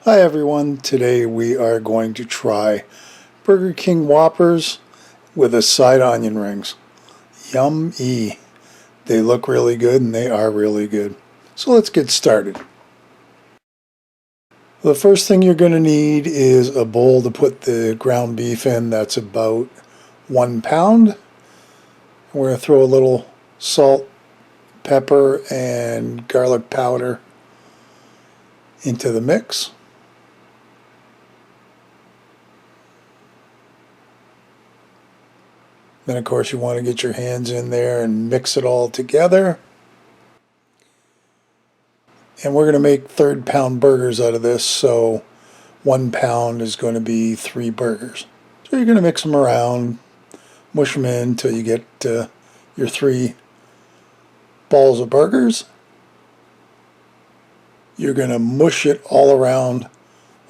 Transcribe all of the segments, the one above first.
Hi everyone, today we are going to try Burger King Whoppers with a side onion rings. Yum-y. They look really good and they are really good. So let's get started. The first thing you're going to need is a bowl to put the ground beef in. That's about 1 pound. We're going to throw a little salt, pepper, and garlic powder into the mix. Then of course you want to get your hands in there and mix it all together. And we're going to make third pound burgers out of this, so 1 pound is going to be 3 burgers. So you're going to mix them around, mush them in until you get your 3 balls of burgers. You're going to mush it all around.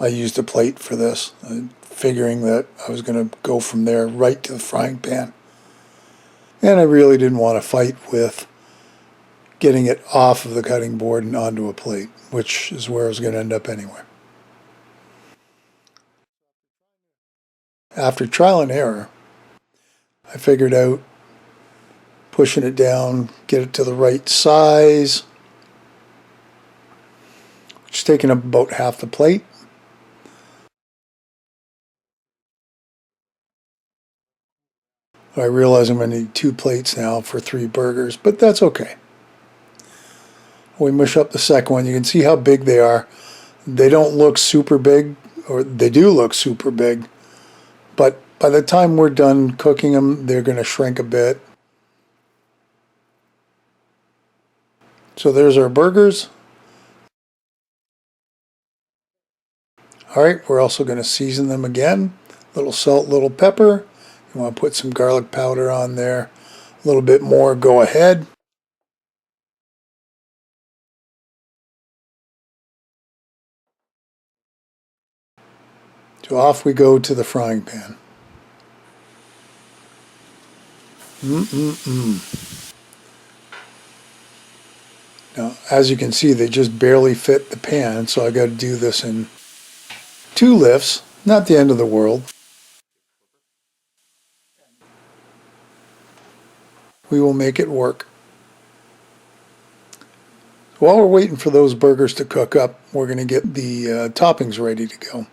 I used a plate for this, figuring that I was going to go from there right to the frying pan. And I really didn't want to fight with getting it off of the cutting board and onto a plate, which is where I was going to end up anyway. After trial and error, I figured out pushing it down, get it to the right size, which is taking up about half the plate. I realize I'm going to need 2 plates now for 3 burgers, but that's okay. We mush up the second one. You can see how big they are. They don't look super big, or they do look super big, but by the time we're done cooking them, they're going to shrink a bit. So there's our burgers. Alright, we're also going to season them again. Little salt, little pepper. You want to put some garlic powder on there. A little bit more, go ahead. So off we go to the frying pan. Now, as you can see, they just barely fit the pan, so I got to do this in 2 lifts. Not the end of the world. We will make it work. While we're waiting for those burgers to cook up, we're going to get the toppings ready to go.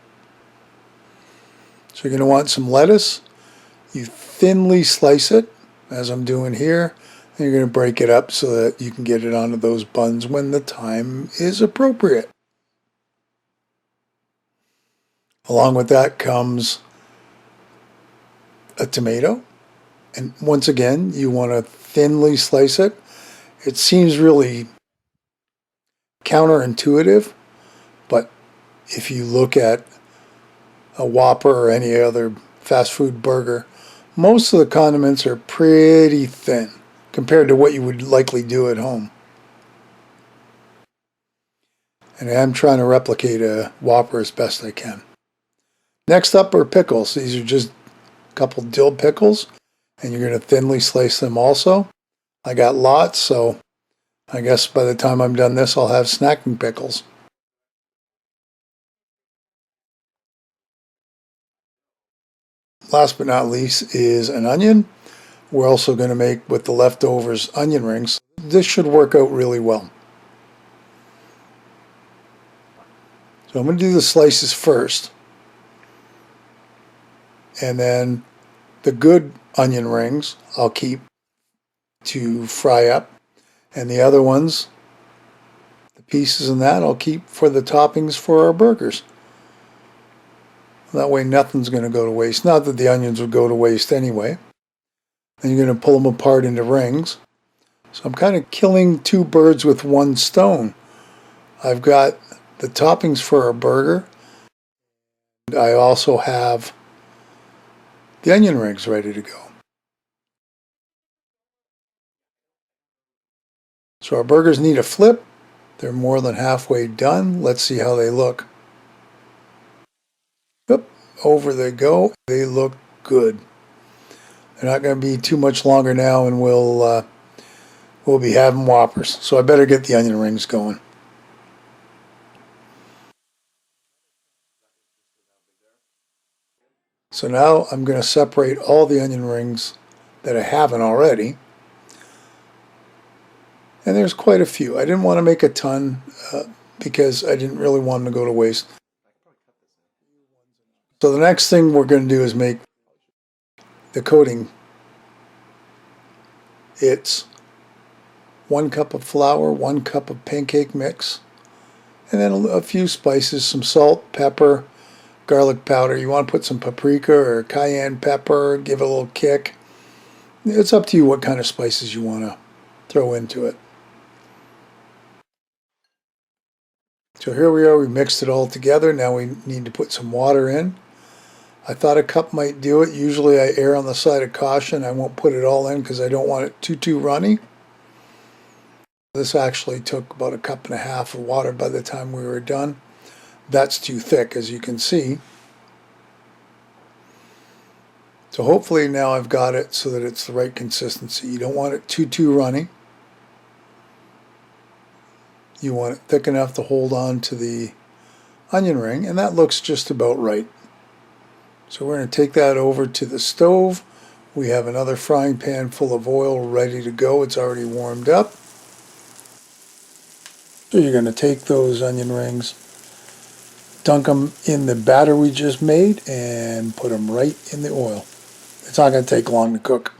So you're going to want some lettuce. You thinly slice it, as I'm doing here, and you're going to break it up so that you can get it onto those buns when the time is appropriate. Along with that comes a tomato, and once again you want to thinly slice it. It seems really counterintuitive, but if you look at a Whopper or any other fast food burger, most of the condiments are pretty thin compared to what you would likely do at home. And I'm trying to replicate a Whopper as best I can. Next up are pickles. These are just a couple dill pickles, and you're going to thinly slice them also. I got lots, so I guess by the time I'm done this, I'll have snacking pickles. Last but not least is an onion. We're also going to make, with the leftovers, onion rings. This should work out really well. So I'm going to do the slices first. And then the good onion rings I'll keep to fry up. And the other ones, the pieces in that, I'll keep for the toppings for our burgers. That way nothing's going to go to waste. Not that the onions would go to waste anyway. Then you're going to pull them apart into rings. So I'm kind of killing 2 birds with 1 stone. I've got the toppings for a burger. And I also have the onion rings ready to go. So our burgers need a flip. They're more than halfway done. Let's see how they look. Yep, over they go. They look good. They're not going to be too much longer now, and we'll be having Whoppers. So I better get the onion rings going. So now I'm going to separate all the onion rings that I haven't already. And there's quite a few. I didn't want to make a ton because I didn't really want them to go to waste. So the next thing we're going to do is make the coating. It's 1 cup of flour, 1 cup of pancake mix, and then a few spices, some salt, pepper, garlic powder. You want to put some paprika or cayenne pepper, give it a little kick. It's up to you what kind of spices you want to throw into it. So here we are, we mixed it all together. Now we need to put some water in. I thought a cup might do it. Usually I err on the side of caution. I won't put it all in because I don't want it too runny. This actually took about 1.5 cups of water by the time we were done. That's too thick, as you can see. So hopefully now I've got it so that it's the right consistency. You don't want it too runny. You want it thick enough to hold on to the onion ring, and that looks just about right. So we're going to take that over to the stove. We have another frying pan full of oil ready to go. It's already warmed up. So you're going to take those onion rings, dunk them in the batter we just made, and put them right in the oil. It's not going to take long to cook.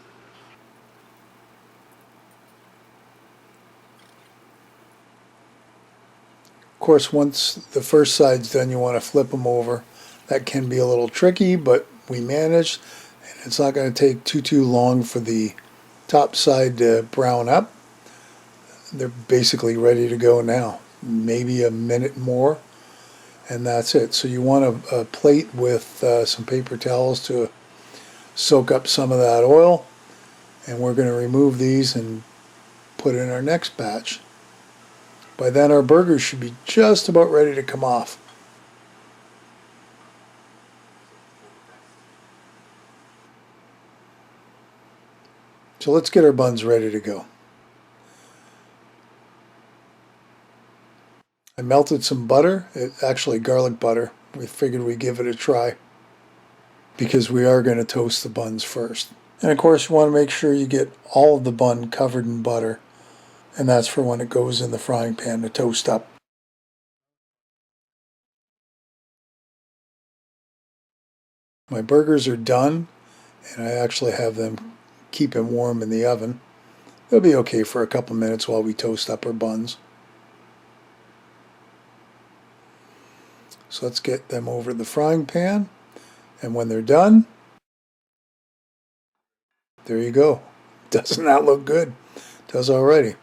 Of course, once the first side's done, you want to flip them over. That can be a little tricky, but we managed. And it's not going to take too long for the top side to brown up. They're basically ready to go now. Maybe a minute more, and that's it. So you want a plate with some paper towels to soak up some of that oil. And we're going to remove these and put in our next batch. By then our burgers should be just about ready to come off. So let's get our buns ready to go. I melted some butter, actually garlic butter. We figured we'd give it a try because we are going to toast the buns first. And of course you want to make sure you get all of the bun covered in butter, and that's for when it goes in the frying pan to toast up. My burgers are done, and I actually have them keep them warm in the oven. They'll be okay for a couple minutes while we toast up our buns. So let's get them over the frying pan, and when they're done, there you go. Doesn't that look good? Does already.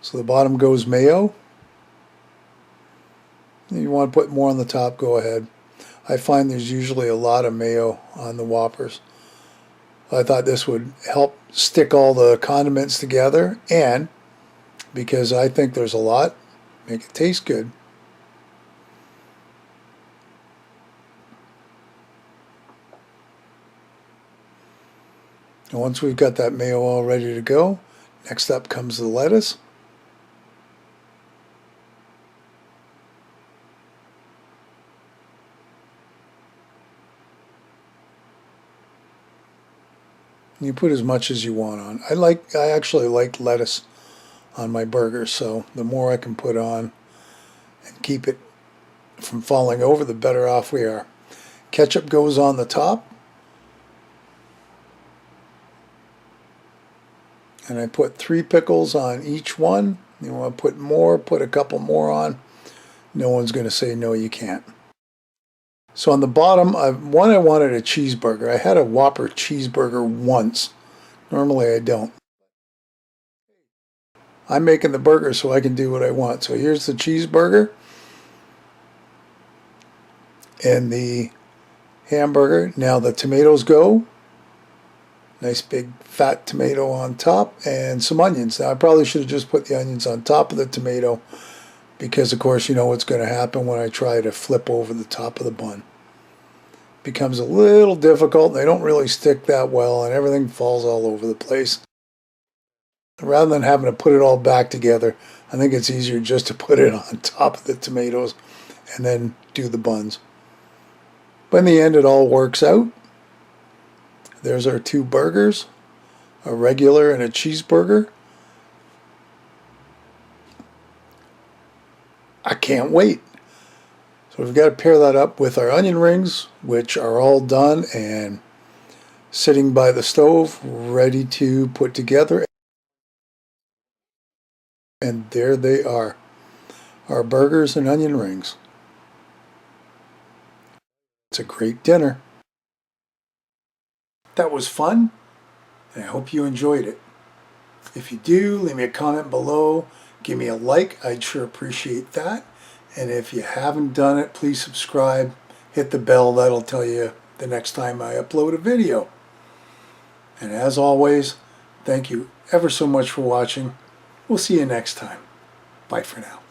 So the bottom goes mayo. If you want to put more on the top, go ahead. I find there's usually a lot of mayo on the Whoppers. I thought this would help stick all the condiments together, and because I think there's a lot, make it taste good. And once we've got that mayo all ready to go, next up comes the lettuce. You put as much as you want on. I actually like lettuce on my burgers, so the more I can put on and keep it from falling over, the better off we are. Ketchup goes on the top. And I put 3 pickles on each one. You want to put more, put a couple more on. No one's going to say no, you can't. So on the bottom, I wanted a cheeseburger. I had a Whopper cheeseburger once. Normally I don't. I'm making the burger so I can do what I want. So here's the cheeseburger and the hamburger. Now the tomatoes go. Nice big fat tomato on top and some onions. Now I probably should have just put the onions on top of the tomato because of course you know what's going to happen when I try to flip over the top of the bun. It becomes a little difficult. They don't really stick that well and everything falls all over the place. Rather than having to put it all back together, I think it's easier just to put it on top of the tomatoes and then do the buns. But in the end, it all works out. There's our two burgers, a regular and a cheeseburger. I can't wait. So we've got to pair that up with our onion rings, which are all done and sitting by the stove, ready to put together. And there they are, our burgers and onion rings. It's a great dinner. That was fun, and I hope you enjoyed it. If you do, leave me a comment below. Give me a like. I'd sure appreciate that. And if you haven't done it, please subscribe. Hit the bell. That'll tell you the next time I upload a video. And as always, thank you ever so much for watching. We'll see you next time. Bye for now.